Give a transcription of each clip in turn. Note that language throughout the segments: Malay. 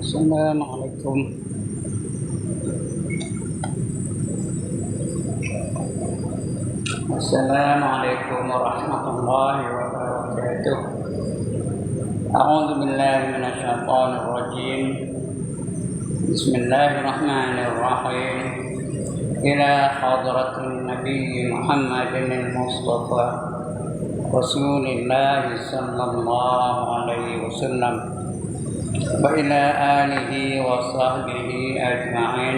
السلام عليكم. السلام عليكم ورحمة الله وبركاته. أعوذ بالله من الشيطان الرجيم. بسم الله الرحمن الرحيم. إلى حضرة النبي محمد المصطفى رسول الله صلى الله عليه وسلم وإلى آله وصحبه أجمعين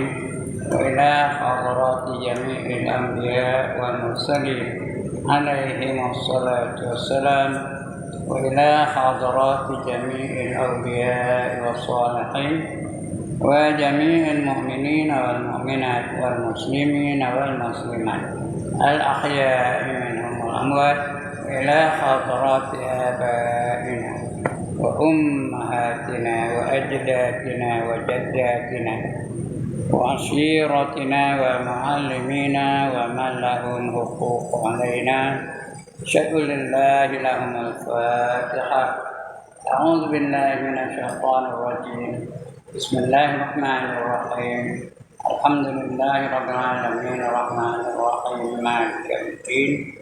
وإلى حضرات جميع الأنبياء والمرسلين عليهم الصلاة والسلام وإلى حضرات جميع الأولياء والصالحين وجميع المؤمنين والمؤمنات والمسلمين والمسلمات الأحياء منهم والأموات إلى حضرات آبائنا وأمهاتنا وأجدادنا وجداتنا وعشيرتنا ومعلمينا ومن لهم حقوق علينا أشهد لله لهم الفاتحة. أعوذ بالله من الشيطان الرجيم. بسم الله الرحمن الرحيم. الحمد لله رب العالمين الرحمن الرحيم مالك يوم الدين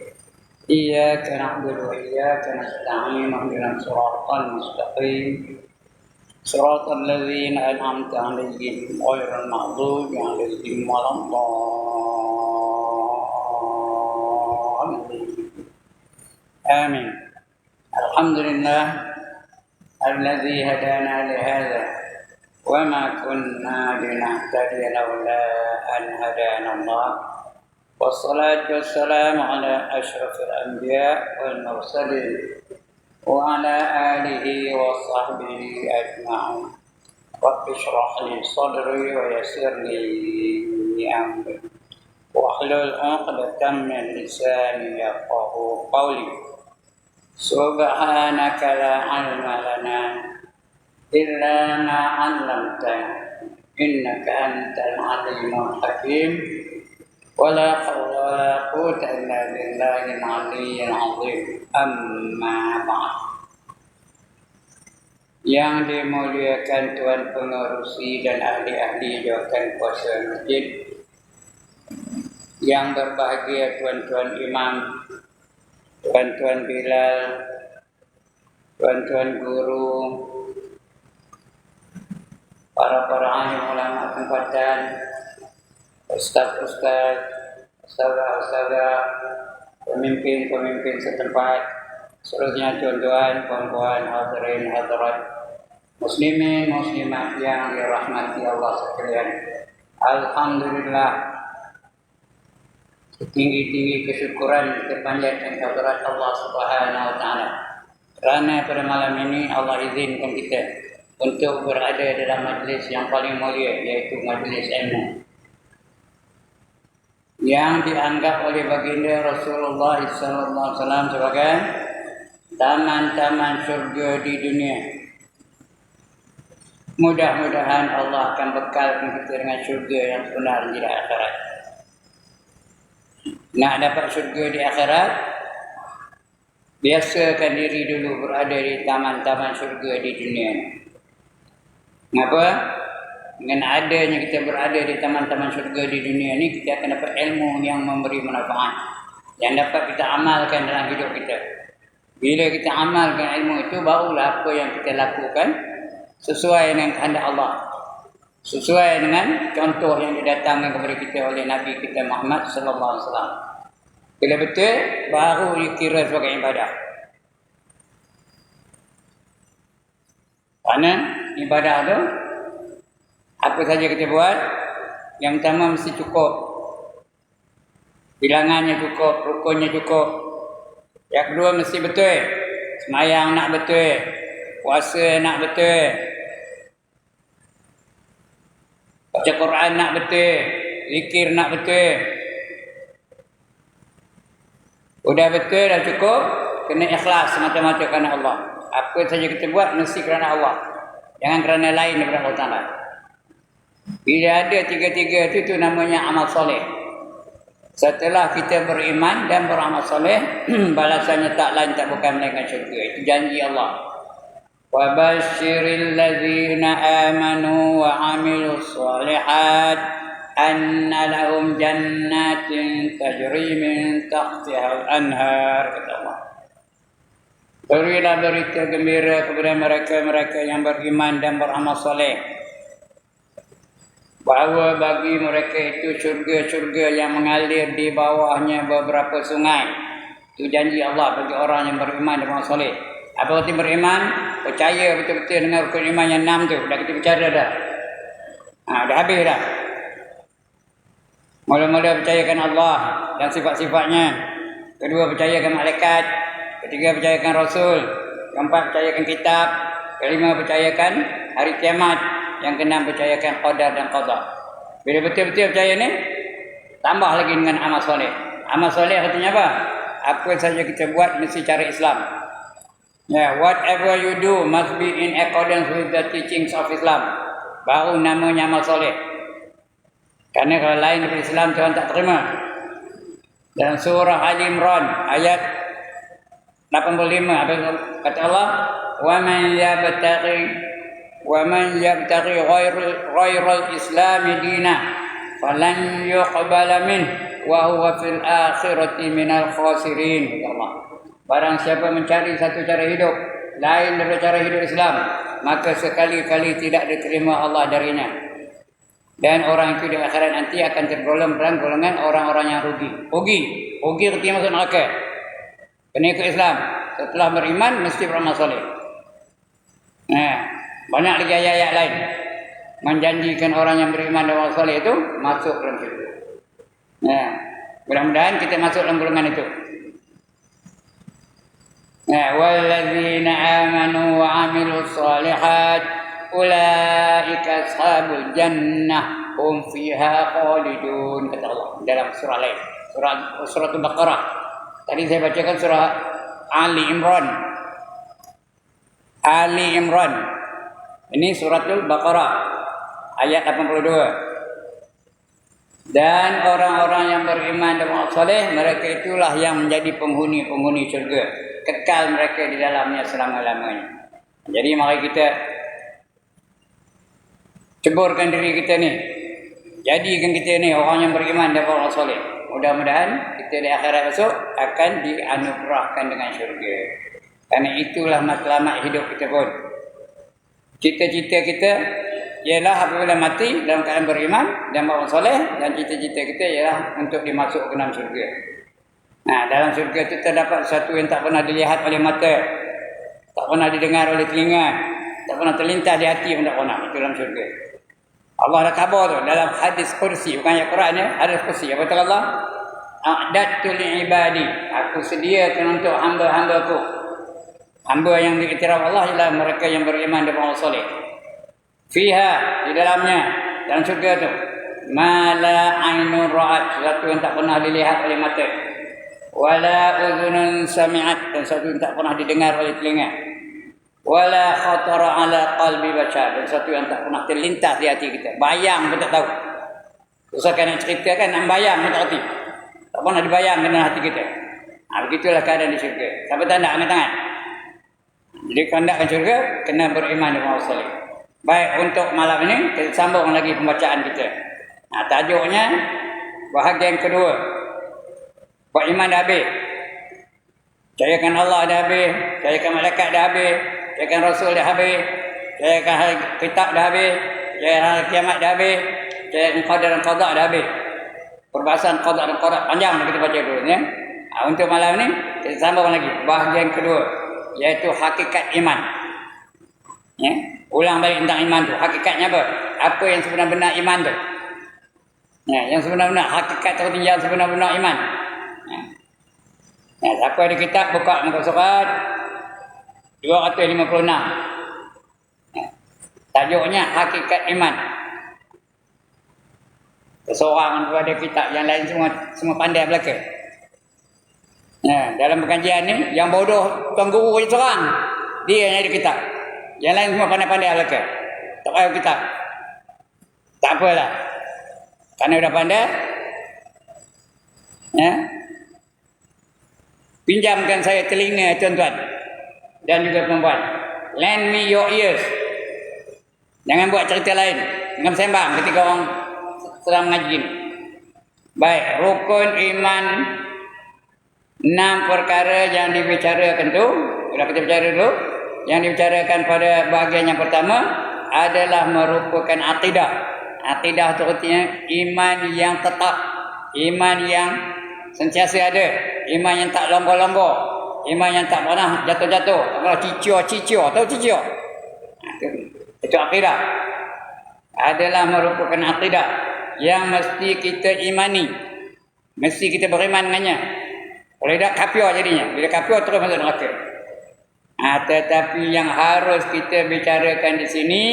إياك نعبد وإياك نستعين اهدنا الصراط المستقيم صراط الذين أنعمت عليهم غير المغضوب عليهم ولا الضالين آمين. الحمد لله الذي هدانا لهذا وما كنا لنهتدي لولا أن هدانا الله والصلاة والسلام على أشرف الأنبياء والمرسلين وعلى آله وصحبه أجمعين. رب اشرح لي صدري ويسر لي أمري واحلل عقدة من لساني يفقهوا قولي. سبحانك لا علم لنا إلا ما علمتنا إنك أنت العليم الحكيم. ولا حول ولا قوة إلا بالله العلي العظيم. Amma ba'd. Yang dimuliakan Tuan Pengerusi dan ahli-ahli jawatan kuasa masjid, yang berbahagia tuan-tuan imam, tuan-tuan Bilal, tuan-tuan guru, para alim ulama tempatan, ustaz-ustaz, ustazah-ustazah, pemimpin-pemimpin setempat, seluruhnya tuan-tuan, puan-puan, hadirin, hadirat, muslimin, muslimat yang dirahmati Allah sekalian. Alhamdulillah, setinggi-tinggi kesyukuran kita panjatkan kehadirat Allah Subhanahu wa taala. Kerana pada malam ini Allah izinkan kita untuk berada dalam majlis yang paling mulia, yaitu majlis ilmu, yang dianggap oleh baginda Rasulullah SAW sebagai taman-taman syurga di dunia. Mudah-mudahan Allah akan bekalkan kita dengan syurga yang benar di akhirat. Nak dapat syurga di akhirat, biasakan diri dulu berada di taman-taman syurga di dunia. Kenapa? Dengan adanya kita berada di taman-taman syurga di dunia ini, kita akan dapat ilmu yang memberi manfaat, yang dapat kita amalkan dalam hidup kita. Bila kita amalkan ilmu itu, barulah apa yang kita lakukan sesuai dengan kehendak Allah, sesuai dengan contoh yang didatangkan kepada kita oleh Nabi kita Muhammad sallallahu alaihi wasallam. Bila betul, baru dikira sebagai ibadah. Kerana ibadah itu, apa saja kita buat, yang pertama mesti cukup. Bilangannya cukup, rukunnya cukup. Yang kedua mesti betul. Semayang nak betul. Puasa nak betul. Baca Quran nak betul. Zikir nak betul. Udah betul, dah cukup. Kena ikhlas semata-mata kerana Allah. Apa saja kita buat mesti kerana Allah. Jangan kerana lain daripada Allah Ta'ala. Bila ada tiga-tiga itu namanya amal soleh. Setelah kita beriman dan beramal soleh, balasannya tak lain tak bukan melainkan syurga. Itu janji Allah. وبشر الذين آمنوا وعملوا الصالحات أن لهم جنات تجري من تحتها الأنهار. Kata Allah, berilah berita gembira kepada mereka-mereka yang beriman dan beramal soleh, bahawa bagi mereka itu syurga-syurga yang mengalir di bawahnya beberapa sungai. Itu janji Allah bagi orang yang beriman dan beramal soleh. Apa arti beriman? Percaya betul-betul dengan rukun iman yang 6 tu. Dah kita bicara dah. Dah habis dah. Mula-mula percayakan Allah dan sifat-sifatnya. Kedua, percayakan malaikat. Ketiga, percayakan Rasul. Keempat, percayakan kitab. Kelima, percayakan hari kiamat. Yang keenam, percayakan qadar dan qada. Bila betul-betul percaya ni, tambah lagi dengan amal soleh. Amal soleh artinya apa? Apa saja kita buat mesti cara Islam. Whatever you do must be in accordance with the teachings of Islam. Baru namanya amal soleh. Karena kalau lain daripada Islam, Tuhan tak terima. Dalam surah Ali Imran ayat 85, apa kata Allah? Wa man yabtaghi ghairal Islam dinan falan yuqbala min wa huwa fil akhirati minal khasirin. Kata Allah, barang siapa mencari satu cara hidup lain daripada cara hidup Islam, maka sekali-kali tidak diterima Allah darinya. Dan orang itu di akhirat nanti akan tergolong dalam golongan orang-orang yang rugi. Rugi artinya masuk neraka. Kena ikut Islam. Setelah beriman mesti beramal soleh. Banyak lagi ayat-ayat lain menjanjikan orang yang beriman dan beramal soleh itu masuk dalam syurga. Mudah-mudahan kita masuk dalam golongan itu. Walladzina amanu wa 'amilus shalihat ulaika ashabul jannah hum fiha khalidun. Kata Allah dalam surah lain, surah Al-Baqarah. Tadi saya bacakan surah Ali Imran. Ini suratul Baqarah ayat 82. Dan orang-orang yang beriman dan beramal soleh, mereka itulah yang menjadi penghuni syurga. Kekal mereka di dalamnya selama-lamanya. Jadi mari kita ceburkan diri kita ni. Jadikan kita ni orang yang beriman dan beramal soleh. Mudah-mudahan kita di akhirat besok akan dianugerahkan dengan syurga. Karena itulah matlamat hidup kita pun. Cita-cita kita ialah apabila mati dalam keadaan beriman dan beramal soleh, dan cita-cita kita ialah untuk dimasukkan dalam syurga. Dalam syurga itu terdapat sesuatu yang tak pernah dilihat oleh mata, tak pernah didengar oleh telinga, tak pernah terlintas di hati pun tak pernah. Itu dalam syurga. Allah dah khabar tu dalam hadis kursi, bukan ayat Quran ya, hadis kursi. Apa kata Allah? A'dadtu li'ibadi, aku sediakan untuk hamba-hambaku. Hamba yang diiktiraf Allah ialah mereka yang beriman dan beramal soleh. Fiha, di dalamnya, dalam syurga tu, ma la ainun ra'at, sesuatu yang tak pernah dilihat oleh mata, wala udhunun sami'at, dan sesuatu yang tak pernah didengar oleh telinga, wala khatara ala qalbi bashar, dan sesuatu yang tak pernah terlintas di hati kita. Bayang pun tak tahu. Usahakan nak cerita kan, nak bayang pun tak hati. Tak pernah dibayangkan dalam hati kita. Begitulah keadaan di syurga. Siapa tanda angkat tangan? Jadi kehendakkan syurga, kena beriman dengan Allah soleh. Baik, untuk malam ini kita sambung lagi pembacaan kita. Tajuknya bahagian kedua. Beriman dah habis, percayakan Allah dah habis, percayakan malaikat dah habis, percayakan Rasul dah habis, percayakan hari kitab dah habis, percayakan hari kiamat dah habis, percayakan qadar dan qada dah habis. Perbahasan qada dan qada panjang kita baca dulu ya. Untuk malam ni kita sambung lagi bahagian kedua, iaitu hakikat iman. Ya, ulang balik tentang iman tu. Hakikatnya apa? Apa yang sebenar-benar iman tu? Ya, yang sebenar-benar hakikat tertinggal sebenar-benar iman. Siapa ada kitab buka muka surat 256. Tajuknya hakikat iman. Seseorang ada kitab, yang lain semua pandai belaka. Dalam pengajian ni yang bodoh tuan guru je seorang. Dia yang ada kitab. Yang lain semua pandai-pandai belaka. Tak payah kitab. Tak apalah. Kerana dah pandai. Pinjamkan saya telinga tuan-tuan dan juga perempuan. Lend me your ears. Jangan buat cerita lain. Jangan sembang ketika orang sedang mengaji. Baik, rukun iman 6 perkara yang dibicarakan tu. Sudah kita bicara dulu. Yang dibicarakan pada bahagian yang pertama adalah merupakan akidah. Akidah itu artinya iman yang tetap, iman yang sentiasa ada, iman yang tak lomba-lomba, iman yang tak pernah jatuh-jatuh, tak pernah cicir, tahu cicir? Itu akidah. Adalah merupakan akidah yang mesti kita imani, mesti kita beriman dengannya. Kalau tidak kafir jadinya, bila kafir terus masuk neraka. Tetapi yang harus kita bicarakan di sini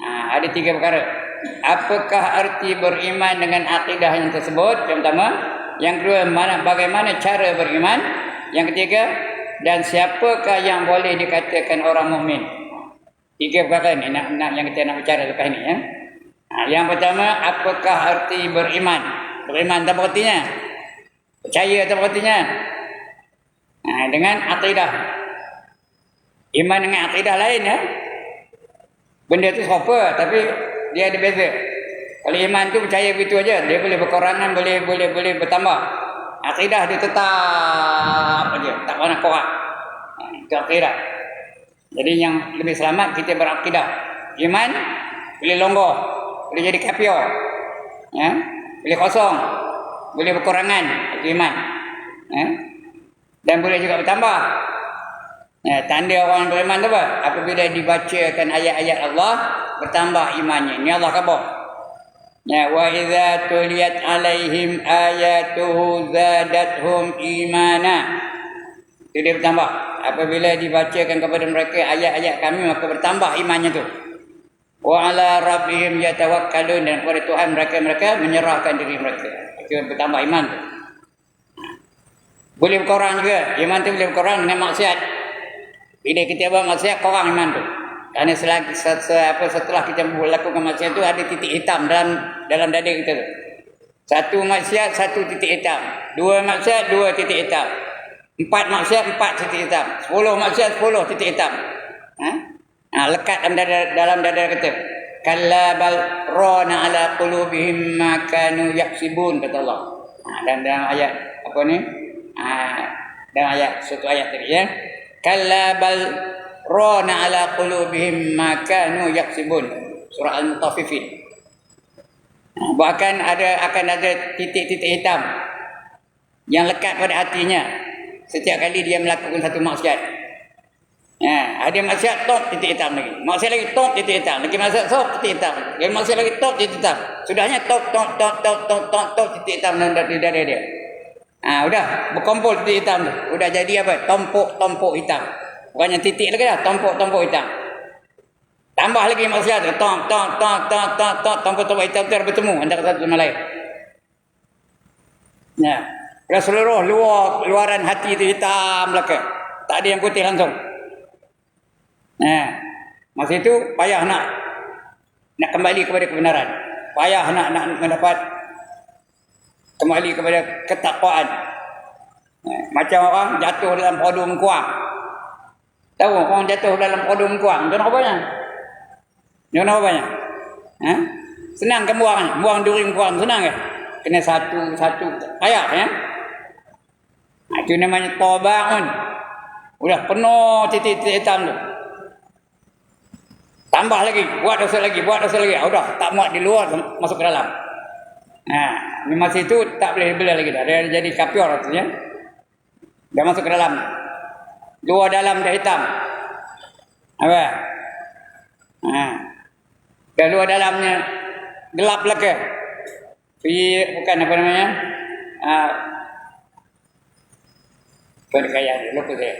ada 3 perkara. Apakah arti beriman dengan akidah yang tersebut? Yang pertama. Yang kedua, bagaimana cara beriman? Yang ketiga, dan siapakah yang boleh dikatakan orang mukmin? 3 perkara ni yang kita nak bicara lepas ni ya. Yang pertama, apakah arti beriman? Beriman apa artinya? Percaya apa artinya? Dengan akidah. Iman dengan akidah lain ya. Benda tu serupa tapi dia ada beza. Kalau iman tu percaya begitu aja, dia boleh berkurangan, boleh bertambah. Akidah dia tetap aja, tak pernah kurang. Itu akidah. Jadi yang lebih selamat kita berakidah. Iman boleh longgar, boleh jadi kafir. Ya, boleh kosong, boleh berkurangan, itu iman. Ya. Dan boleh juga bertambah. Ya, tanda orang beriman tu apa? Apabila dibacakan ayat-ayat Allah, bertambah imannya. Ini Allah khabar. Ya, wa idza tuliyat alaihim ayatuhu zadathum imana. Itu dia bertambah. Apabila dibacakan kepada mereka ayat-ayat kami, maka bertambah imannya tu. Wa ala rabbihim yatawakkalun, dan kepada Tuhan mereka menyerahkan diri mereka. Itu bertambah iman tu. Boleh berkurang juga. Iman tu boleh berkurang dengan maksiat. Bila kita buat maksiat, kurang iman tu. Kerana setelah kita melakukan maksiat tu ada titik hitam dalam dada kita tu. 1 maksiat, 1 titik hitam. 2 maksiat, 2 titik hitam. 4 maksiat, 4 titik hitam. 10 maksiat, 10 titik hitam. Lekat dalam dada kita. Kalla bal rana ala qulubihim ma kanu yaksibun, kata Allah. Dan dalam ayat apa ni? Dalam ayat satu ayat tadi ya. Kalla bal rana ala qulubihim ma kanu yaksibun. Surah Al-Mutaffifin. Bahkan akan ada titik-titik hitam yang lekat pada hatinya setiap kali dia melakukan satu maksiat. Ada maksiat, top titik hitam lagi. Maksiat lagi, top titik hitam. Lagi maksiat, top titik hitam. Lagi maksiat lagi, top titik hitam. Sudahnya top titik hitam di dada dia. Udah berkumpul titik hitam tu. Udah jadi apa? Tompok hitam. Bukannya titik lagi dah, tompok hitam. Tambah lagi maksiat tu, tompok hitam tu bertemu antara satu sama lain. Ya. Kalau seluruh luaran hati itu hitam belaka. Tak ada yang putih langsung. Masa itu payah nak kembali kepada kebenaran. Payah nak mendapat kembali kepada ketakwaan. Macam orang jatuh dalam podum kuang. Tahu orang jatuh dalam podum kuang, tu nak apanya? Dia nak apanya? Senang ke buang duri kuang, senang ke? Kena satu payah ya. Itu namanya taubat. Udah penuh titik-titik hitam tu. Tambah lagi, buat dosa lagi. Udah tak muat di luar, masuk ke dalam. Masa itu tak boleh bela lagi dah. Dia jadi kafir artinya. Dah masuk ke dalam. Luar dalam dah hitam. Apa? Dan luar dalamnya gelap belaka. Bukan apa namanya? Berkaya lupa saya.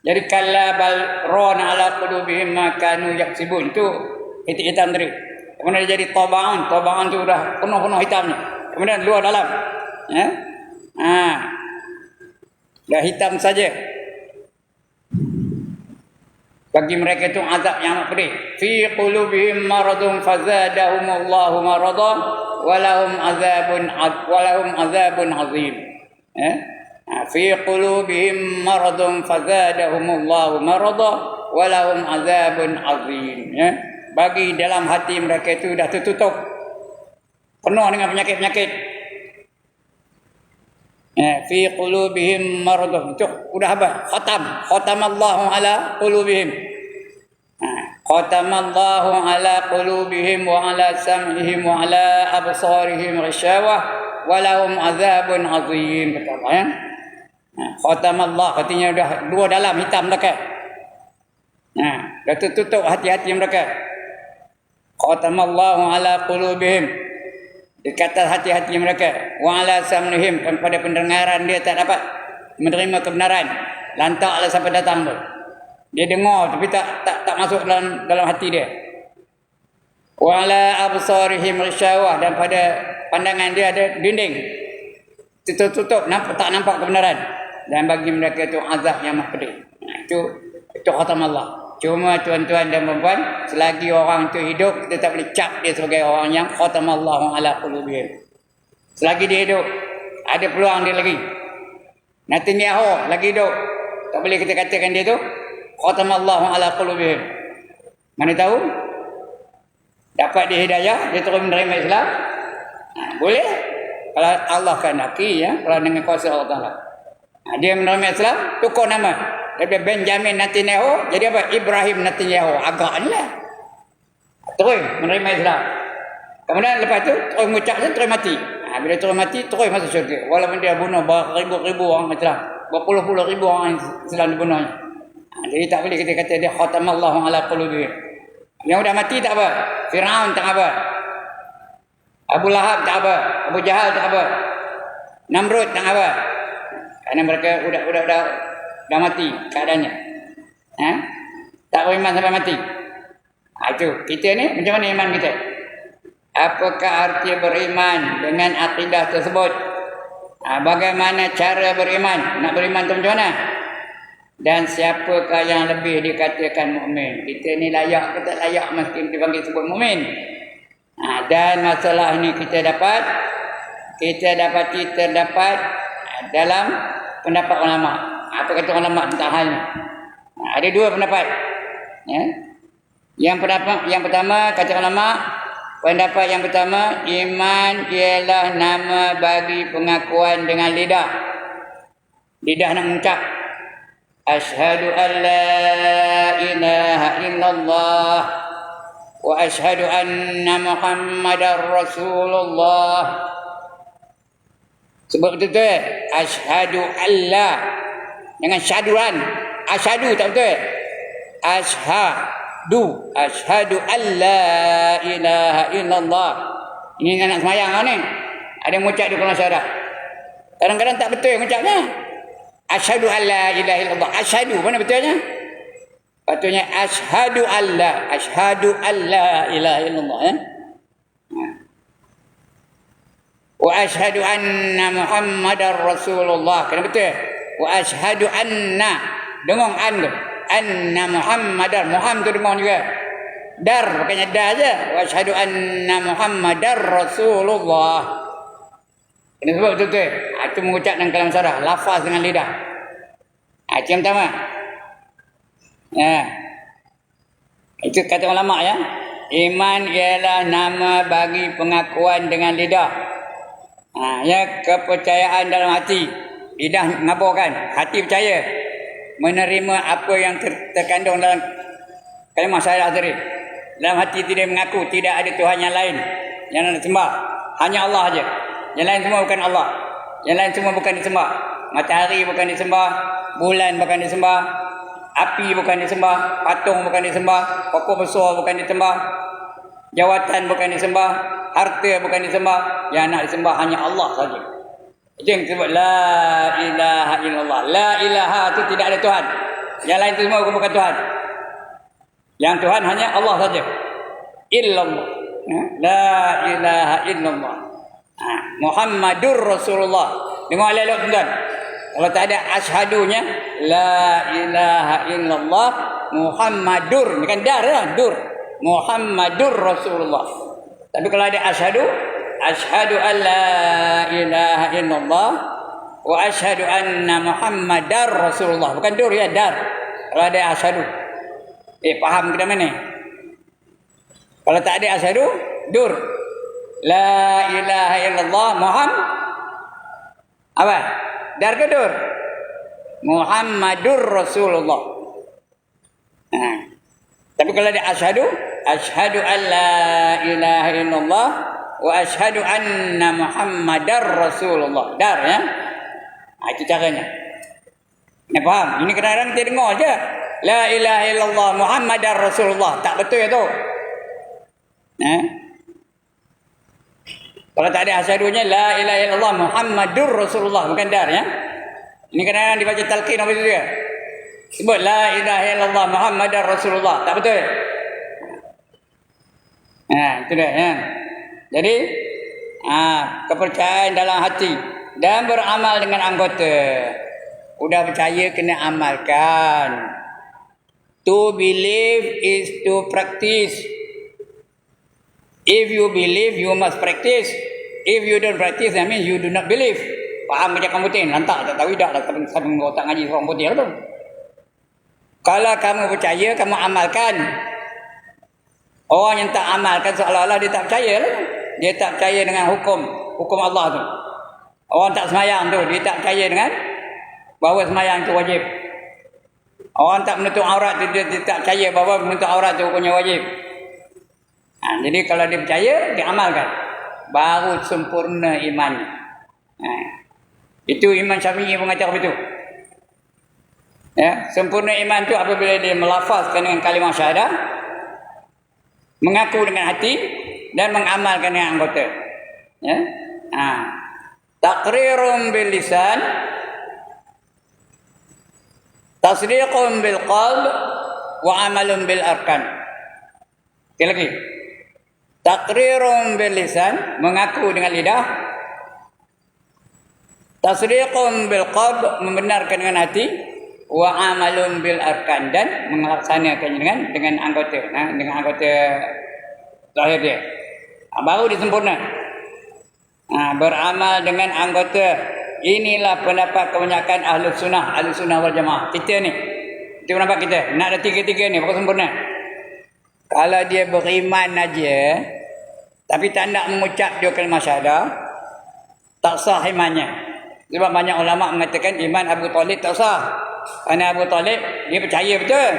Jadi kalla bal rana ala qulubihim ma kanu yaksibun, itu titik hitam tadi. Kemudian dia jadi taubahan tu dah penuh hitamnya. Kemudian luar dalam. Dah hitam saja. Bagi mereka itu azab yang amat pedih. Fi qulubihim maradun fazadahumullahu maradan walahum azabun azim. fi qulubihim maradun fazadahumullahu marada wa lahum azabun azim. Ya. Bagi dalam hati mereka itu dah tertutup, penuh dengan penyakit-penyakit. Fi qulubihim maradun. Itu sudah apa? Khatamallahu ala qulubihim. Khatamallahu ala qulubihim wa ala sam'ihim wa ala absarihim ghishawah wa lahum azabun azim. Kata Allah, ya. Khatamallah, artinya dah dua dalam hitam mereka. Dah tertutup hati-hati mereka. Khatamallahu ala qulubihim, di atas hati-hati mereka. Wa ala sam'ihim, pada pendengaran dia tak dapat menerima kebenaran. Lantaklah sampai datang tu. Dia dengar tapi tak masuk dalam hati dia. Wa ala absarihim ghishawah, dan pada pandangan dia ada dinding. Tertutup, tak nampak kebenaran. Dan bagi mereka itu azab yang amat pedih. Itu khatam Allah. Cuma tuan-tuan dan puan-puan, selagi orang itu hidup, kita tak boleh cap dia sebagai orang yang khatam Allah ala qulubihim. Selagi dia hidup, ada peluang dia lagi. Netanyahu lagi hidup, tak boleh kita katakan dia tu khatam Allah ala qulubihim. Mana tahu dapat dia hidayah, dia terus menerima Islam. Boleh kalau Allah kehendaki, ya, kalau dengan kuasa Allah Taala. Dia menerima Islam, tukar nama daripada Benjamin Netanyahu jadi apa? Ibrahim Netanyahu. Agaknya terus menerima Islam. Kemudian lepas tu terus mengucap, terus mati. Bila terus mati, terus masuk syurga. Walaupun dia bunuh beribu-ribu orang Islam, berpuluh-puluh ribu orang Islam dibunuhnya. Jadi tak boleh kita kata dia khatamallahu ala qulubihim. Yang sudah mati tak apa. Firaun tak apa. Abu Lahab tak apa. Abu Jahal tak apa. Namrud tak apa. Kerana mereka dah mati keadaannya. Tak beriman sampai mati. Itu kita ni macam mana iman kita? Apakah arti beriman dengan akidah tersebut? Bagaimana cara beriman? Nak beriman tu macam mana? Dan siapakah yang lebih dikatakan mukmin? Kita ni layak ke tak layak mesti dipanggil sebut mukmin. Dan masalah ini kita dapati terdapat dalam pendapat ulama. Apa kata ulama tentang hal ini? Ada dua pendapat. Ya. Yang pertama kata ulama, pendapat yang pertama, iman ialah nama bagi pengakuan dengan lidah. Lidah nak mengucap asyhadu an la ilaha illallah wa asyhadu anna Muhammadar Rasulullah. Sebab betul asyhadu alla, dengan syaduan. Asyhadu tak betul. Asyhadu alla ilaha illallah. Ini anak semayang ni. Ada yang mengucap di kolom syahadat. Kadang-kadang tak betul mengucapnya. Asyhadu alla ilaha illallah. Asyhadu mana betulnya? Patutnya asyhadu alla ilaha illallah, ya. Wa asyhadu anna Muhammadar Rasulullah. Kena betul. Wa asyhadu anna, dengung anna Muhammadar, Muhammad tu dengung juga. Dar bukannya dah aja. Wa asyhadu anna Muhammadar Rasulullah. Kena sebut betul-betul. Itu mengucap dalam kalam syarah, lafaz dengan lidah. Itu yang pertama. Ya. Itu kata ulama, ya. Iman ialah nama bagi pengakuan dengan lidah. Ya, kepercayaan dalam hati. Lidah mengabarkan, hati percaya, menerima apa yang terkandung dalam kalimah syahadat tadi. Dalam hati tidak mengaku tidak ada Tuhan yang lain yang nak disembah, hanya Allah saja. Yang lain semua bukan Allah. Yang lain semua bukan disembah. Matahari bukan disembah, bulan bukan disembah, api bukan disembah, patung bukan disembah, pokok besar bukan disembah, jawatan bukan disembah, harta bukan disembah. Yang nak disembah hanya Allah saja. Itu yang disebut la ilaha illallah. La ilaha itu tidak ada Tuhan. Yang lain itu semua bukan Tuhan. Yang Tuhan hanya Allah saja. Illallah. La ilaha illallah. Muhammadur Rasulullah. Dengar elok tuan. Kalau tak ada ashadunya, la ilaha illallah Muhammadur. Ini kan dar lah, dur. Muhammadur Rasulullah. Tapi kalau ada ashadu an la ilaha illallah, wa asyhadu anna Muhammadar Rasulullah. Bukan dur ya, dar. Kalau ada asyhadu. Faham kita mana? Kalau tak ada asyhadu, dur. La ilaha illallah Muhammad. Apa? Dar ke dur? Muhammadur Rasulullah. Tapi kalau ada asyhadu, asyhadu an la ilaha illallah wa asyhadu anna Muhammadar Rasulullah. Dar ya. Itu caranya. Nak faham? Ini kadang-kadang kita dengar je. La ilaha illallah Muhammadar Rasulullah. Tak betul itu. Kalau tak ada asyadunya la ilaha illallah Muhammadur Rasulullah, bukan dar ya. Ini kadang-kadang dibaca talqin apa itu dia. Sebut la ilaha illallah Muhammadar Rasulullah. Tak betul. Itu dia ya. Jadi kepercayaan dalam hati dan beramal dengan anggota. Udah percaya kena amalkan. To believe is to practice. If you believe, you must practice. If you don't practice, that means you do not believe. Faham macam kamu putih? Lantak tak tahu dah lah. Sambil otak ngaji orang putih tu. Kalau kamu percaya, kamu amalkan. Orang yang tak amalkan seolah-olah dia tak percaya lah. Dia tak percaya dengan hukum Allah tu. Orang tak semayang tu, dia tak percaya dengan bahawa semayang tu wajib. Orang tak menutup aurat tu, dia tak percaya bahawa menutup aurat tu hukumnya wajib. Jadi kalau dia percaya, dia amalkan. Baru sempurna iman. Itu Imam Syafi'i pun kata begitu. Ya, sempurna iman tu apabila dia melafazkan dengan kalimah syahadah, mengaku dengan hati dan mengamalkan dengan anggota. Ya. Taqrirun bil lisan, tasdiqun bil qalb, wa amalun bil arkan. Sekali lagi. Taqrirun bil lisan, mengaku dengan lidah. Tasdiqun bil qalb, membenarkan dengan hati. Wa amalun bil arkan, dan melaksanakannya dengan anggota, dengan anggota zahir dia. Baru disempurna. Beramal dengan anggota. Inilah pendapat kebanyakan ahli sunnah wal jamaah. Kita ni, itu pendapat kita. Nak ada tiga-tiga ni baru sempurna. Kalau dia beriman aja, tapi tak nak mengucap dua kalimah syahadah, tak sah imannya. Sebab banyak ulama mengatakan iman Abu Talib tak sah. Kerana Abu Talib, dia percaya betul.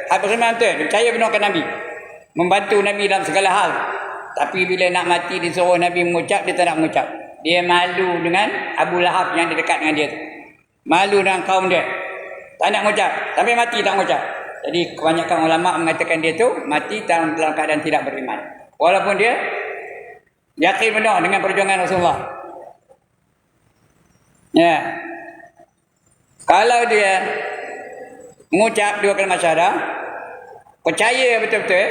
Beriman betul. Dia percaya benarkan Nabi. Membantu Nabi dalam segala hal. Tapi bila nak mati disuruh Nabi mengucap, dia tak nak mengucap. Dia malu dengan Abu Lahab yang dekat dengan dia tu. Malu dengan kaum dia. Tak nak mengucap. Sampai mati tak mengucap. Jadi kebanyakan ulama mengatakan dia tu mati dalam keadaan tidak beriman. Walaupun dia yakin benar dengan perjuangan Rasulullah. Ya. Kalau dia mengucap dua kalimah syahadah, percaya betul-betul,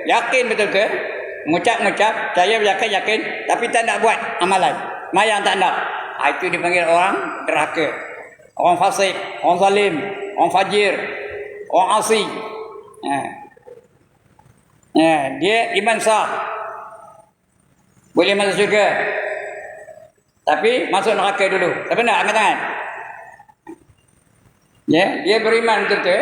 yakin betul-betul, mengucap, percaya, yakin, tapi tak nak buat amalan, mayang tak nak. Itu dipanggil orang derhaka, orang fasik, orang zalim, orang fajir, orang asi. Dia iman sah, boleh masuk syurga, tapi masuk neraka dulu. Tak benar, angkat tangan. Ya, dia beriman betul-betul.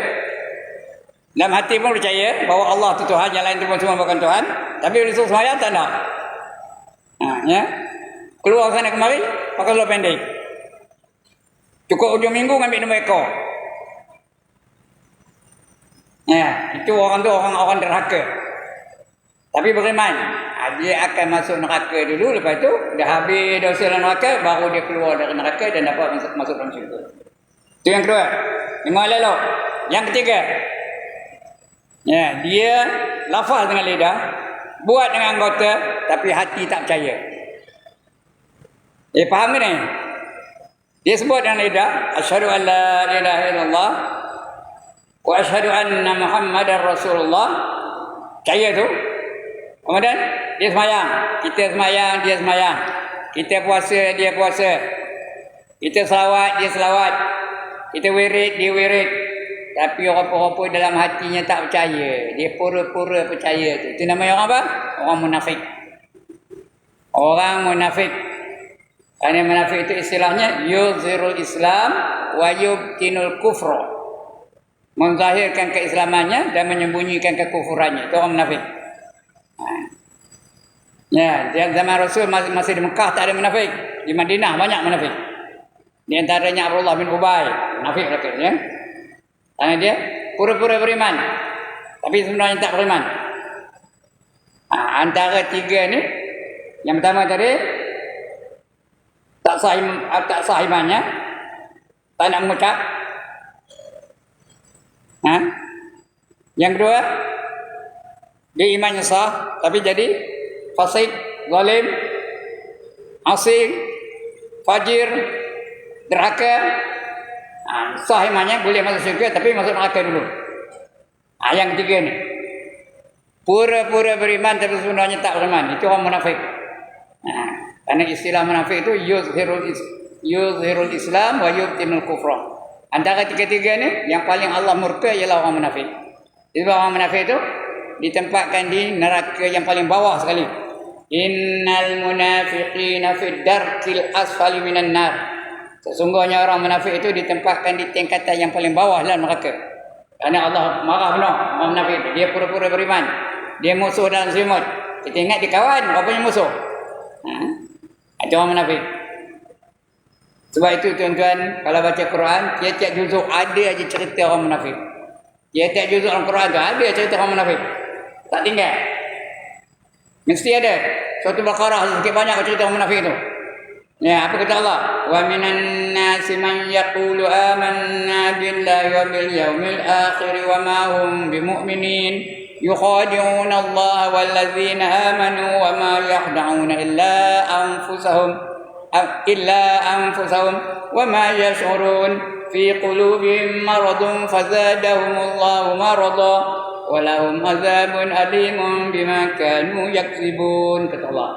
Dalam hati pun percaya bahawa Allah itu Tuhan, yang lain itu pun semua bukan Tuhan. Tapi disuruh sembahyang tak nak. Ya. Keluar sana kemari, pakai seluar pendek. Cukup ujung minggu ambil nombor ekor. Ya, itu orang tu orang derhaka. Tapi beriman, dia akan masuk neraka dulu, lepas tu dah habis dosa dalam neraka, baru dia keluar dari neraka dan dapat masuk dalam syurga. Itu yang kedua. Dengar elok. Yang ketiga. Ya, dia lafaz dengan lidah, buat dengan anggota, tapi hati tak percaya. Faham ni? Dia sebut dengan lidah, asyhadu an la ilaha illallah wa asyhadu anna Muhammadar Rasulullah. Percaya tu. Kemudian dia semayang, kita semayang, dia semayang. Kita puasa, dia puasa. Kita selawat, dia selawat. Kita wirid, dia wirid. Tapi orang-orang dalam hatinya tak percaya. Dia pura-pura percaya tu. Itu namanya orang apa? Orang munafik. Orang munafik. Kerana munafik itu istilahnya yuzhirul Islam wa yubtinul kufra. Menzahirkan keislamannya dan menyembunyikan kekufurannya. Itu orang munafik. Ya, di zaman Rasul masih di Mekah tak ada munafik. Di Madinah banyak munafik. Di antaranya Abdullah bin Ubay, munafik mereka ya. Karena dia pura-pura beriman, tapi sebenarnya tak beriman. Antara tiga ni, yang pertama tadi tak sah imannya, tak nak mengucap. Yang kedua, dia imannya sah, tapi jadi fasik, zalim, asing, fajir, derhaka. Sah imannya, boleh masuk syurga, tapi masuk neraka dulu. Yang ketiga ni, pura-pura beriman tapi sebenarnya tak beriman. Itu orang munafik. Karena istilah munafik itu yuzhirul Islam wa yubtinul kufra. Antara tiga-tiga ni, yang paling Allah murka ialah orang munafik. Jadi orang munafik itu ditempatkan di neraka yang paling bawah sekali. Innal munafiqina fid darkil asfali minan nar. Sesungguhnya orang munafik itu ditempatkan di tingkatan yang paling bawah dalam neraka. Kerana Allah marah benar orang munafik itu. Dia pura-pura beriman. Dia musuh dalam selimut. Kita ingat dia kawan, rupanya musuh. Itu orang munafik. Sebab itu tuan-tuan, kalau baca Quran, tiap-tiap juzuk ada aja cerita orang munafik. Tiap-tiap juzuk dalam Quran tu ada cerita orang munafik. Tak tinggal. Mesti ada. Suatu Baqarah sikit banyak cerita orang munafik itu. Ya, apa kata Allah? Wa minan nasi man yaqulu amanna billahi wa bil yaumil akhir wa ma hum bimu'minin. يخادعون الله والذين آمنوا وما يخدعون إلا أنفسهم وما يشعرون في قلوبهم مرض فزادهم الله مرضا ولهم عذاب أليم بما كانوا يكذبون. Kata Allah,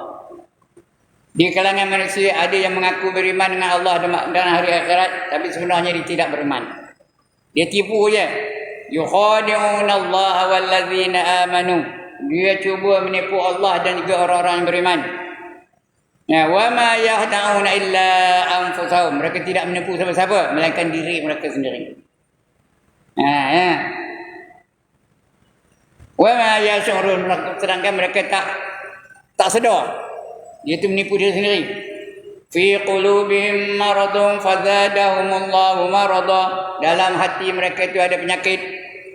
di kalangan manusia ada yang mengaku beriman dengan Allah dan hari akhirat, tapi sebenarnya dia tidak beriman. Dia tipu je. Yukhadi'una Allah wallazina amanu. Dia cuba menipu Allah dan juga orang-orang yang beriman. Ya, wa ma yahda'una illa anfusahum. Mereka tidak menipu siapa-siapa melainkan diri mereka sendiri. Ya. Wa ma yash'urun, sedangkan mereka tak sedar. Dia itu menipu diri sendiri. Fi qulubihim maradun fazadahumullahu marada. Dalam hati mereka itu ada penyakit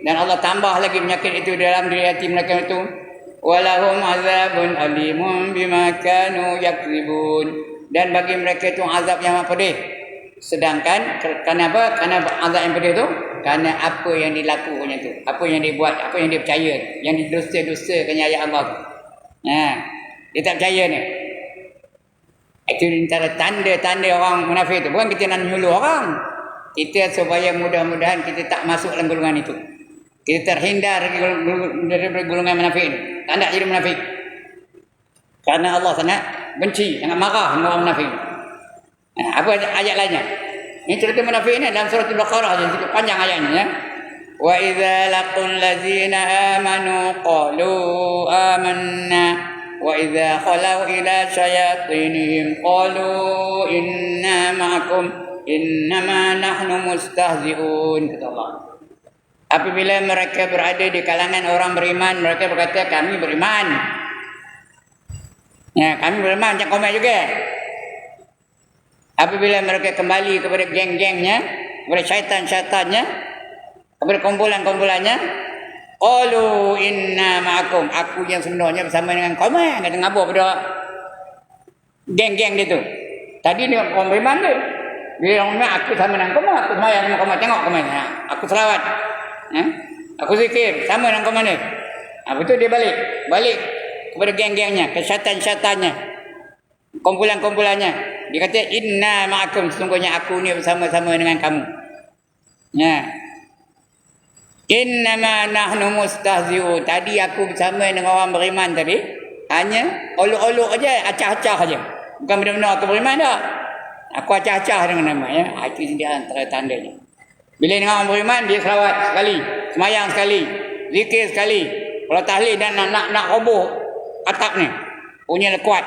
dan Allah tambah lagi penyakit itu dalam diri hati mereka itu. Walahum azabun alimun bima kanu yakzibun. Dan bagi mereka itu azab yang pedih. Sedangkan kenapa? Karena azab yang pedih itu kerana apa yang dilakukannya itu, apa yang dibuat, apa yang dia percaya, yang didusta-dustakan ayat Allah tu. Dia tak percaya ni. Itu antara tanda-tanda orang munafik itu. Bukan kita nak nyuluh orang. Kita supaya mudah-mudahan kita tak masuk dalam golongan itu. Kita terhindar dari golongan munafik ini. Tak nak jadi munafik. Karena Allah sangat benci, sangat marah dengan orang munafik. Apa ayat lainnya? Ini cerita munafik ini dalam surah Al-Baqarah saja, cukup panjang ayatnya ya. Wa idza laqul ladzina amanu qalu amanna wa idza khalau ila syayatinihim qalu inna ma'akum innama nahnu mustahzi'un. Kata Allah, apabila mereka berada di kalangan orang beriman, mereka berkata kami beriman. Ya, kami beriman macam kau juga. Apabila mereka kembali kepada geng-gengnya, kepada syaitan-syaitannya, kepada kumpulan-kumpulannya, qalu inna ma'akum, aku yang sebenarnya bersama dengan kau. Kata ngabur pada geng-geng dia tu. Tadi dia orang beriman dia. Dia orang beriman, aku sama dengan kau, aku semayang dengan kau, tengok kau mana. Aku selawat. Aku zikir sama dengan kau mana. Betul dia balik kepada geng-gengnya, ke syaitan-syaitannya, kumpulan-kumpulannya. Dia kata inna ma'akum, sesungguhnya aku ni bersama-sama dengan kamu. Ya. Innama nahnu mustahzi'un. Tadi aku bersama dengan orang beriman tadi hanya olok-olok aja, acah-acah aja. Bukan benar-benar aku beriman dah. Aku acah-acah dengan nama ya. Itu dia antara tandanya. Bila dengan orang beriman, dia selawat sekali, semayang sekali, zikir sekali. Kalau tahlil dan nak roboh atap ni, punya kuat.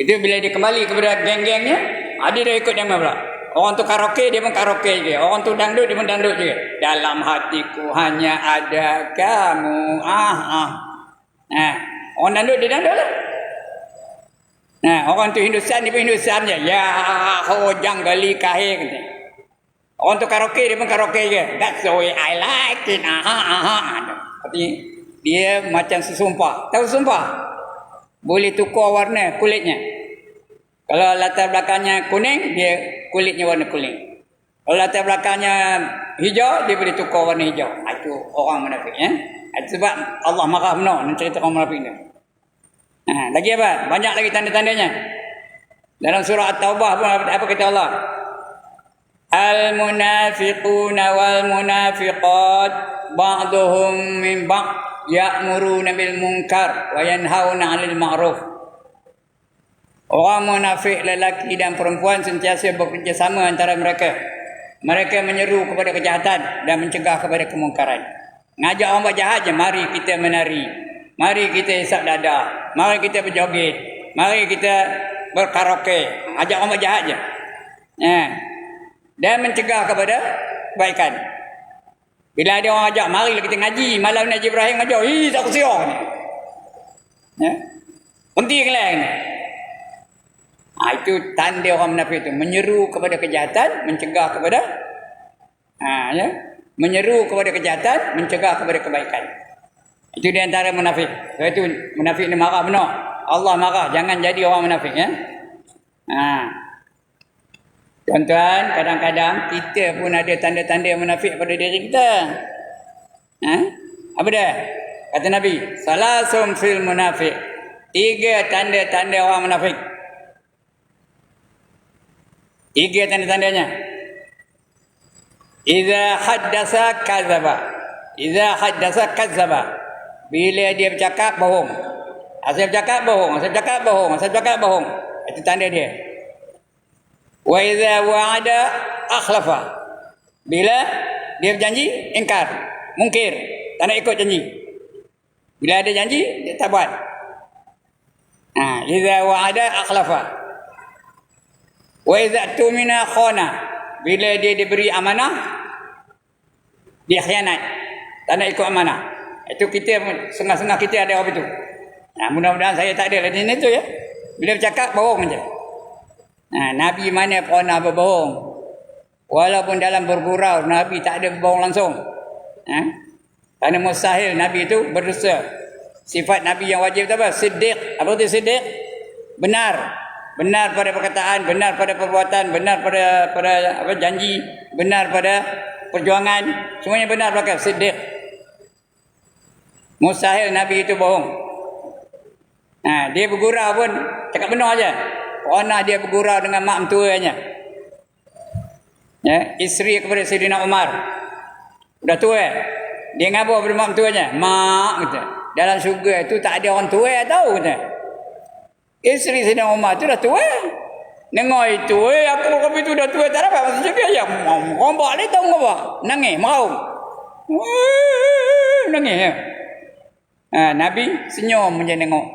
Itu bila dia kembali kepada geng-gengnya, dia dah ikut dia pula. Orang tu karaoke, dia pun karaoke je. Orang tu dangdut, dia pun dangdut je. Dalam hatiku hanya ada kamu. Orang dangdut, dia dangdut lah. Orang tu Hindustan, dia pun Hindustan je. Ya ho janggali kahir. Orang tu karaoke, dia pun karaoke je. That's the way I like it. Tapi dia macam sesumpah. Tahu sesumpah? Boleh tukar warna kulitnya. Kalau latar belakangnya kuning, dia kulitnya warna kuning. Kalau latar belakangnya hijau, dia boleh tukar warna hijau. Itu orang munafik. Itu sebab Allah marah benar nak cerita orang munafik ni. Lagi apa? Banyak lagi tanda-tandanya. Dalam surah At-Taubah pun apa kata Allah? Al-munafiquna wal-munafiqat ba'duhum min ba'd ya'muruna bil munkar wa yanhauna 'anil ma'ruf. Orang munafik lelaki dan perempuan sentiasa bekerjasama antara mereka. Mereka menyeru kepada kejahatan dan mencegah kepada kemungkaran. Ngajak orang buat jahat je, mari kita menari. Mari kita isap dada. Mari kita berjoget. Mari kita berkaraoke. Ajak orang buat jahat je. Dan mencegah kepada kebaikan. Bila ada orang ajak, marilah kita ngaji. Malam Nabi Ibrahim ajak, tak kusiok ni. Henti ke lain ni. Itu tanda orang munafik itu. Menyeru kepada kejahatan, mencegah kepada menyeru kepada kejahatan, mencegah kepada kebaikan. Itu di antara munafik. Sebab itu munafik ni marah benar. Allah marah. Jangan jadi orang munafik. Tuan-tuan, kadang-kadang kita pun ada tanda-tanda munafik pada diri kita. Apa dia? Kata Nabi, salasum fil munafik. 3 tanda-tanda orang munafik. 3 tanda-tandanya. Iza haddasa kadzaba. Iza haddasa kadzaba. Bila dia bercakap, bohong. Asal bercakap, bohong. Asal bercakap, bohong. Asal bercakap, bohong. Itu tanda dia. Wa iza wa'ada akhlafa. Bila dia berjanji, ingkar. Mungkir. Tak nak ikut janji. Bila ada janji, dia tak buat. Iza wa'ada akhlafa. Wa iza tumina khana. Bila dia diberi amanah, dia khianat. Tak nak ikut amanah. Itu kita, setengah-setengah kita ada apa itu. Mudah-mudahan saya tak ada lah di situ ya. Bila bercakap, bohong je. Nabi mana pernah berbohong? Walaupun dalam bergurau, Nabi tak ada berbohong langsung. Kerana mustahil Nabi itu berdusta. Sifat Nabi yang wajib itu apa? Siddiq. Apa itu siddiq? Benar. Benar pada perkataan, benar pada perbuatan, benar pada janji, benar pada perjuangan. Semuanya benar belakang. Siddiq. Mustahil Nabi itu bohong. Dia bergurau pun cakap benar aja. Pernah dia bergurau dengan mak mentuanya. Isteri kepada Sayyidina Umar. Sudah tua. Dia ngabur pada mak mentuanya. Mak, kata, dalam syurga itu tak ada orang tua tahu, kata. Isteri Sayyidina Umar itu dah tua. Dengar itu, aku itu dah tua, tak dapat masuk syurga. Ya, rombak dia tahu apa? Nangis, meraung. Nangis ya. Nabi senyum je tengok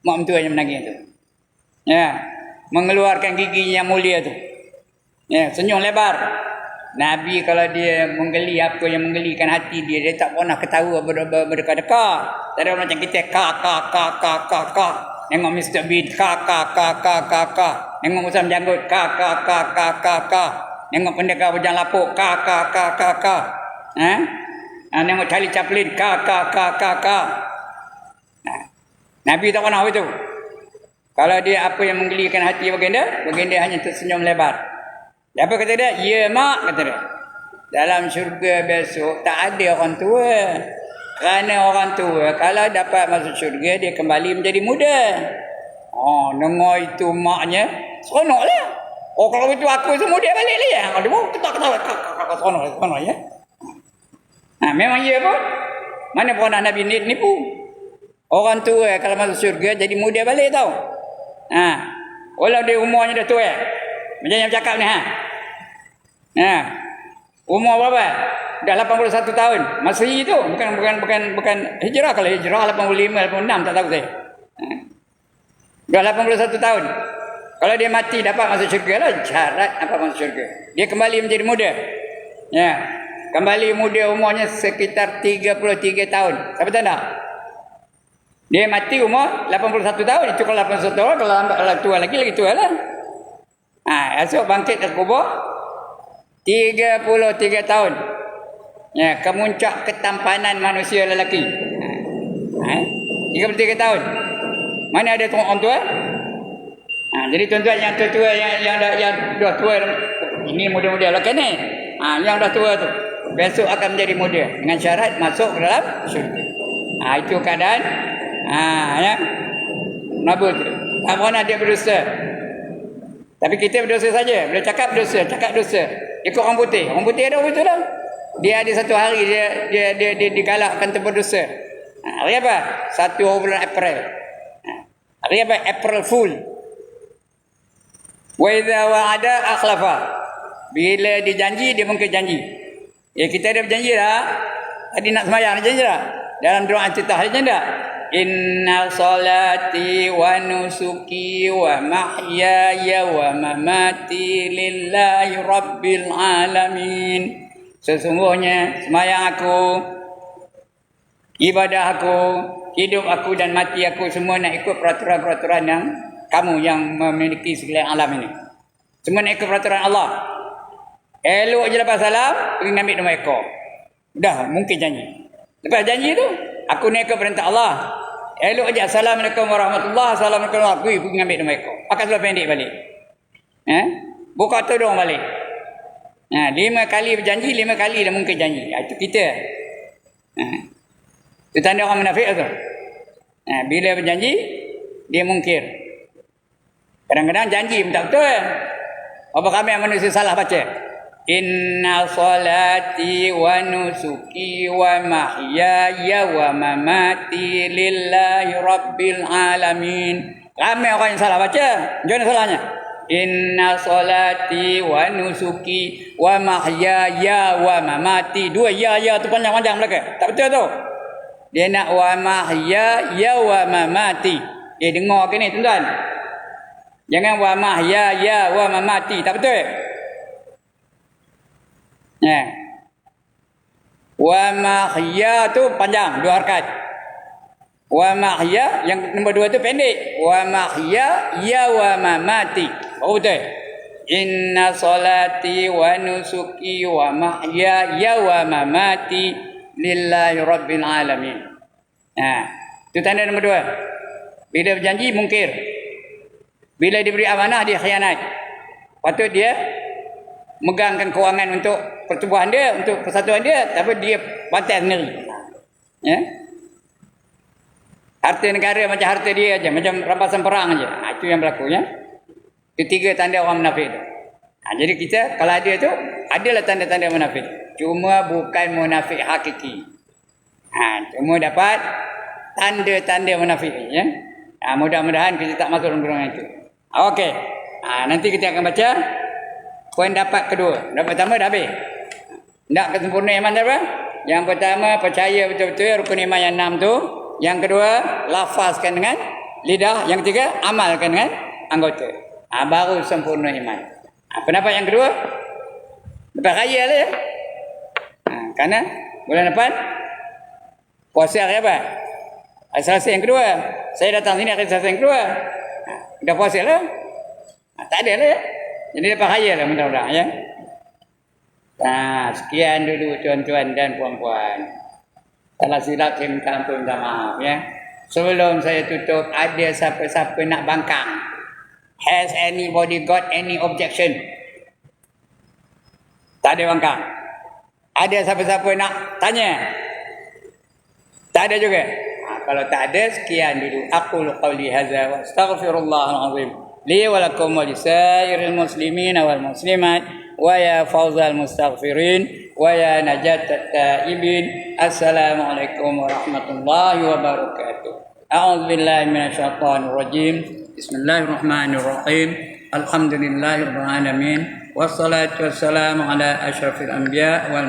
mak mentuanya menangis tu. Mengeluarkan gigi yang mulia tu. Senyum lebar. Nabi kalau dia menggeli apa yang menggelikan hati dia, dia tak pernah ketawa berdeka-deka. Tak ada macam kita ka. Tengok Mr. Bean ka. Tengok Musam Janggut ka. Tengok pendekar berjalan lapuk ka. Tengok Charlie Chaplin ka. Nabi tak pernah itu. Kalau dia apa yang menggelikan hati baginda hanya tersenyum lebar. Apa kata dia? Ya mak, kata dia. Dalam syurga besok tak ada orang tua. Kerana orang tua kalau dapat masuk syurga dia kembali menjadi muda. Dengar itu maknya seronoklah. Kalau itu aku semua dia balik lah ya. Kalau dia ketawa seronok ya. Memang ya pun. Mana pernah Nabi nipu. Orang tua kalau masuk syurga jadi muda balik tau. Walau dia umurnya dah tua. Macam yang cakap ni umur berapa? Dah 81 tahun. Masih itu bukan hijrah. Kalau hijrah 85, 86 tak tahu saya. Dah 81 tahun. Kalau dia mati dapat masuk syurga lah. Syarat dapat masuk syurga. Dia kembali menjadi muda. Ya. Kembali muda umurnya sekitar 33 tahun. Siapa tahu tak? Dia mati umur 81 tahun. Itu kalau 81 tahun, kalau tua lagi tua lah. Esok bangkit dari kubur 33 tahun. Ya, kemuncak ketampanan manusia lelaki. 33 tahun. Mana ada orang tua? Jadi tuan-tuan yang tua-tua yang dah tua, ini muda-muda lah kan ni. Yang dah tua tu besok akan menjadi muda dengan syarat masuk ke dalam syurga. Itu keadaan ya. Nabi tu. Tak pernah dia berdosa. Tapi kita berdosa saja. Bila cakap dosa. Ikut orang putih. Orang putih ada betul lah. Dia ada satu hari dia digalakkan untuk berdosa. Hari apa? 1 bulan April. Hari apa? April Fool. Wa idza wa'ada akhlafa. Bila dijanji dia mungkin janji. Ya kita ada berjanji dah. Tadi nak sembahyang janji dah. Dalam doa iftitah janji dah. Inna salati wa nusuki wa mahyaya wa mamati lillahi rabbil alamin. Sesungguhnya sembahyang aku, ibadah aku, hidup aku dan mati aku semua nak ikut peraturan-peraturan yang kamu yang memiliki sekalian alam ini. Semua nak ikut peraturan Allah. Elok je lepas salam, pergi ambil nombor ekor. Dah, mungkin janji. Lepas janji tu, aku nak ikut perintah Allah. Elok je, Assalamualaikum warahmatullahi wabarakatuh. Assalamualaikum warahmatullahi wabarakatuh. Pergi ambil nombor ekor. Pakai seluar pendek balik. Buka tudung balik. 5 kali berjanji, 5 kali dah mungkin janji. Itu kita. Itu tanda orang munafik tu. Bila berjanji, dia mungkir. Kadang-kadang janji pun tak betul. Apa kami yang manusia salah baca? Inna salati wa nusuki wa mahyaya wa mamati lillahi rabbil alamin. Ramai orang yang salah baca. Jangan salahnya. Inna salati wa nusuki wa mahyaya wa mamati. 2 ya tu panjang-panjang belakang. Tak betul tu. Dia nak wa mahyaya wa mamati. Dengar ke ni tuan-tuan? Jangan wa mahyaya wa mamati. Tak betul. Wa mahya tu panjang 2 harakat. Wa mahya yang nombor 2 tu pendek. Wa mahya ya wa mamati. Oh betul. Inna salati wa nusuki wa mahya ya wa mamati lillahi rabbil alamin. Itu tanda nombor 2. Bila berjanji mungkir. Bila diberi amanah dia khianat. Patut dia megangkan kewangan untuk pertubuhan dia, untuk persatuan dia, tapi dia bantai sendiri. Harta negara macam harta dia aja, macam rampasan perang aja. Itu yang berlaku ya. Itu 3 tanda orang munafik tu. Jadi kita kalau ada tu, adalah tanda-tanda munafik. Cuma bukan munafik hakiki. Cuma dapat tanda-tanda munafik ya. Mudah-mudahan kita tak masuk dalam golongan itu. Okey. Nanti kita akan baca poin dapat kedua. Dapat pertama dah habis. Tak kesempurnaan iman apa? Yang pertama percaya betul-betul rukun iman yang 6 tu. Yang kedua lafazkan dengan lidah. Yang ketiga amalkan dengan anggota. Baru sempurna iman. Pendapat yang kedua lepas raya lah ya. Kerana bulan depan puasa hari apa? Hari Selasa yang kedua. Saya datang sini hari Selasa yang kedua. Dah puasa lah. Tak ada lah ya. Jadi lepas raya lah mudah-mudahan ya. Sekian dulu tuan-tuan dan puan-puan. Salah silap saya minta ampun, minta maaf ya. Sebelum saya tutup, ada siapa-siapa nak bangkang? Has anybody got any objection? Tak ada bangkang. Ada siapa-siapa nak tanya? Tak ada juga. Kalau tak ada, sekian dulu. Aqulu qawli hadza wa astaghfirullahal azim. Li wa lakum wa lisairil muslimin wal muslimat wa ya fawzal mustaghfirin wa ya najatat taibin. Assalamualaikum warahmatullahi wabarakatuh. A'udzu billahi minasyaitonir rajim. Bismillahirrahmanirrahim. Alhamdulillahirabbil alamin. Wassalatu wassalamu ala asyrafil anbiya wal